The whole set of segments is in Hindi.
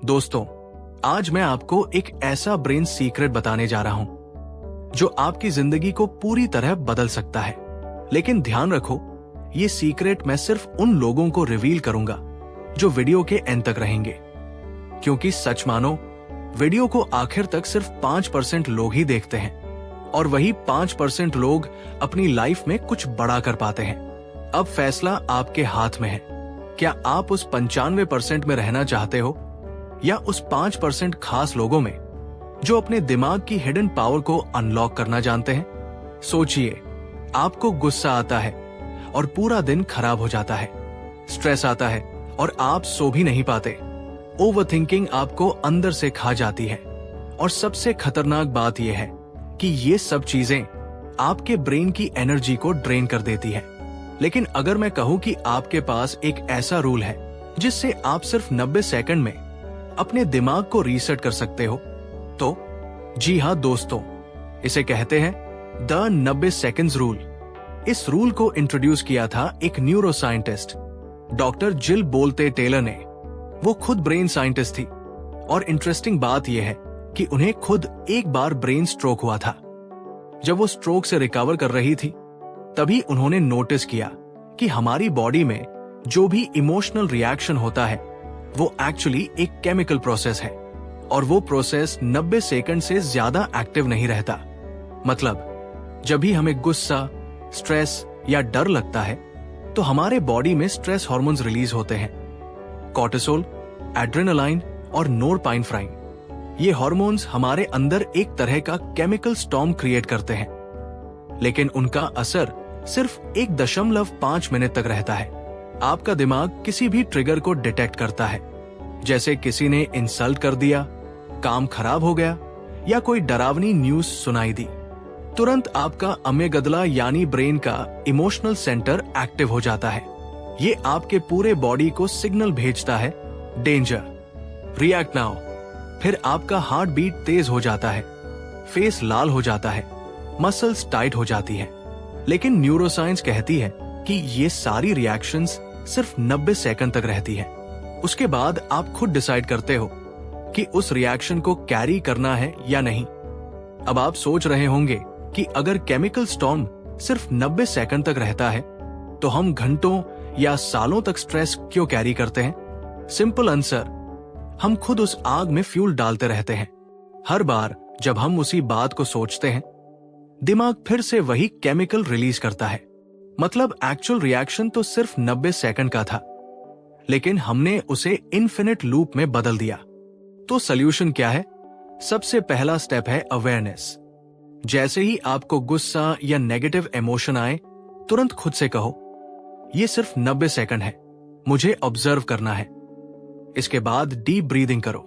दोस्तों, आज मैं आपको एक ऐसा ब्रेन सीक्रेट बताने जा रहा हूं जो आपकी जिंदगी को पूरी तरह बदल सकता है। लेकिन ध्यान रखो, ये सीक्रेट मैं सिर्फ उन लोगों को रिवील करूंगा जो वीडियो के एंड तक रहेंगे, क्योंकि सच मानो वीडियो को आखिर तक सिर्फ 5% लोग ही देखते हैं और वही 5% लोग अपनी लाइफ में कुछ बड़ा कर पाते हैं। अब फैसला आपके हाथ में है। क्या आप उस 95% में रहना चाहते हो या उस 5% खास लोगों में जो अपने दिमाग की हिडन पावर को अनलॉक करना जानते हैं? सोचिए, आपको गुस्सा आता है और पूरा दिन खराब हो जाता है, स्ट्रेस आता है और आप सो भी नहीं पाते, ओवरथिंकिंग आपको अंदर से खा जाती है और सबसे खतरनाक बात यह है कि ये सब चीजें आपके ब्रेन की एनर्जी को ड्रेन कर देती है। लेकिन अगर मैं कहूं कि आपके पास एक ऐसा रूल है जिससे आप सिर्फ 90 सेकंड में अपने दिमाग को रीसेट कर सकते हो, तो जी हां दोस्तों, इसे कहते हैं द 90 सेकंड्स रूल। इस रूल को इंट्रोड्यूस किया था एक न्यूरो साइंटिस्ट डॉक्टर जिल बोल्ते टेलर ने। वो खुद ब्रेन साइंटिस्ट थी और इंटरेस्टिंग बात यह है कि उन्हें खुद एक बार ब्रेन स्ट्रोक हुआ था। जब वो स्ट्रोक से रिकवर कर रही थी, तभी उन्होंने नोटिस किया कि हमारी बॉडी में जो भी इमोशनल रिएक्शन होता है वो एक्चुअली एक केमिकल प्रोसेस है और वो प्रोसेस 90 सेकंड से ज्यादा एक्टिव नहीं रहता। मतलब जब भी हमें गुस्सा, स्ट्रेस या डर लगता है तो हमारे बॉडी में स्ट्रेस हार्मोन्स रिलीज होते हैं, कॉर्टिसोल, एड्रेनालाइन और नोरपाइनेफ्राइन। ये हार्मोन्स हमारे अंदर एक तरह का केमिकल स्टॉर्म क्रिएट करते हैं, लेकिन उनका असर सिर्फ 1.5 मिनट तक रहता है। आपका दिमाग किसी भी ट्रिगर को डिटेक्ट करता है, जैसे किसी ने इंसल्ट कर दिया, काम खराब हो गया या कोई डरावनी न्यूज सुनाई दी। तुरंत आपका अमेगदला यानी ब्रेन का इमोशनल सेंटर एक्टिव हो जाता है। ये आपके पूरे बॉडी को सिग्नल भेजता है, डेंजर, रिएक्ट नाउ। फिर आपका हार्ट बीट तेज हो जाता है, फेस लाल हो जाता है, मसल्स टाइट हो जाती है। लेकिन न्यूरोसाइंस कहती है कि ये सारी रिएक्शंस सिर्फ 90 सेकंड तक रहती है। उसके बाद आप खुद डिसाइड करते हो कि उस रिएक्शन को कैरी करना है या नहीं। अब आप सोच रहे होंगे कि अगर केमिकल स्टॉर्म सिर्फ 90 सेकंड तक रहता है तो हम घंटों या सालों तक स्ट्रेस क्यों कैरी करते हैं? सिंपल आंसर, हम खुद उस आग में फ्यूल डालते रहते हैं। हर बार जब हम उसी बात को सोचते हैं, दिमाग फिर से वही केमिकल रिलीज करता है। मतलब एक्चुअल रिएक्शन तो सिर्फ 90 सेकंड का था, लेकिन हमने उसे इन्फिनिट लूप में बदल दिया। तो सॉल्यूशन क्या है? सबसे पहला स्टेप है अवेयरनेस। जैसे ही आपको गुस्सा या नेगेटिव इमोशन आए, तुरंत खुद से कहो, ये सिर्फ 90 सेकंड है, मुझे ऑब्जर्व करना है। इसके बाद डीप ब्रीदिंग करो।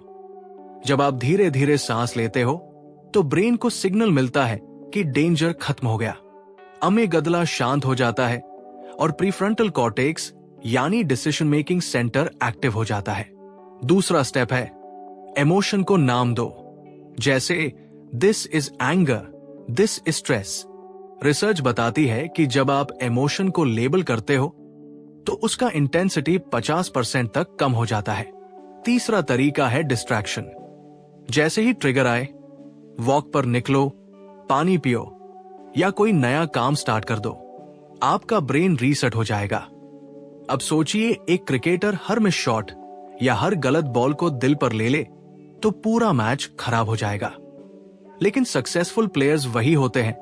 जब आप धीरे धीरे सांस लेते हो तो ब्रेन को सिग्नल मिलता है कि डेंजर खत्म हो गया। अमेगदला शांत हो जाता है और प्रीफ्रंटल कॉर्टेक्स यानी डिसीजन मेकिंग सेंटर एक्टिव हो जाता है। दूसरा स्टेप है इमोशन को नाम दो। जैसे this is anger, this is stress. Research बताती है कि जब आप इमोशन को लेबल करते हो तो उसका इंटेंसिटी 50% तक कम हो जाता है। तीसरा तरीका है डिस्ट्रैक्शन। जैसे ही ट्रिगर आए, वॉक पर निकलो, पानी पियो या कोई नया काम स्टार्ट कर दो। आपका ब्रेन रीसेट हो जाएगा। अब सोचिए, एक क्रिकेटर हर मिस शॉट या हर गलत बॉल को दिल पर ले ले तो पूरा मैच खराब हो जाएगा। लेकिन सक्सेसफुल प्लेयर्स वही होते हैं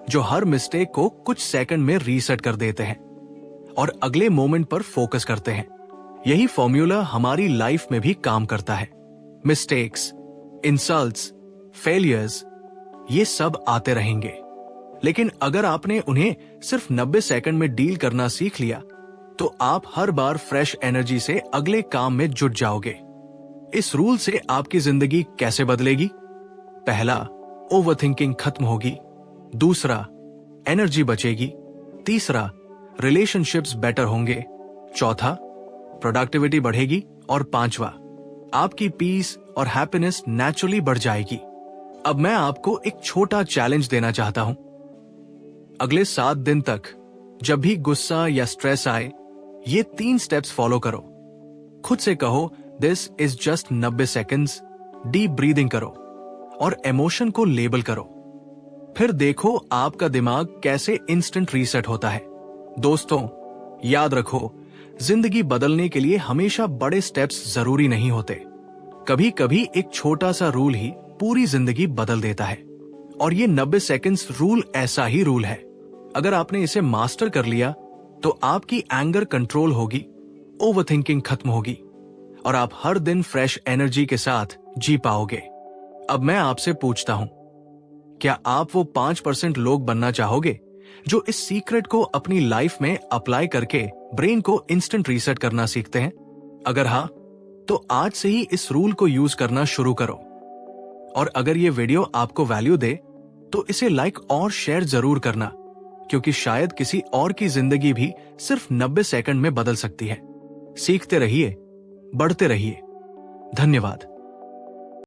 जो हर मिस्टेक को कुछ सेकंड में रीसेट कर देते हैं और अगले मोमेंट पर फोकस करते हैं। यही फॉर्मूला हमारी लाइफ में भी काम करता है। मिस्टेक्स, इंसल्ट्स, फेलियर्स, ये सब आते रहेंगे, लेकिन अगर आपने उन्हें सिर्फ 90 सेकंड में डील करना सीख लिया तो आप हर बार फ्रेश एनर्जी से अगले काम में जुट जाओगे। इस रूल से आपकी जिंदगी कैसे बदलेगी? पहला, ओवरथिंकिंग खत्म होगी। दूसरा, एनर्जी बचेगी। तीसरा, रिलेशनशिप्स बेटर होंगे। चौथा, प्रोडक्टिविटी बढ़ेगी। और पांचवा, आपकी पीस और हैप्पीनेस नेचुरली बढ़ जाएगी। अब मैं आपको एक छोटा चैलेंज देना चाहता हूं। अगले 7 दिन तक जब भी गुस्सा या स्ट्रेस आए, ये 3 स्टेप्स फॉलो करो। खुद से कहो, this is just 90 seconds. Deep breathing करो और इमोशन को लेबल करो, फिर देखो आपका दिमाग कैसे इंस्टेंट रीसेट होता है। दोस्तों, याद रखो, जिंदगी बदलने के लिए हमेशा बड़े स्टेप्स जरूरी नहीं होते। कभी कभी एक छोटा सा रूल ही पूरी जिंदगी बदल देता है। और ये 90 सेकेंड्स रूल ऐसा ही रूल है। अगर आपने इसे मास्टर कर लिया तो आपकी एंगर कंट्रोल होगी, ओवरथिंकिंग खत्म होगी और आप हर दिन फ्रेश एनर्जी के साथ जी पाओगे। अब मैं आपसे पूछता हूं, क्या आप वो 5% लोग बनना चाहोगे जो इस सीक्रेट को अपनी लाइफ में अप्लाई करके ब्रेन को इंस्टेंट रीसेट करना सीखते हैं? अगर हाँ, तो आज से ही इस रूल को यूज करना शुरू करो। और अगर ये वीडियो आपको वैल्यू दे तो इसे लाइक और शेयर जरूर करना, क्योंकि शायद किसी और की जिंदगी भी सिर्फ 90 सेकंड में बदल सकती है। सीखते रहिए, बढ़ते रहिए। धन्यवाद।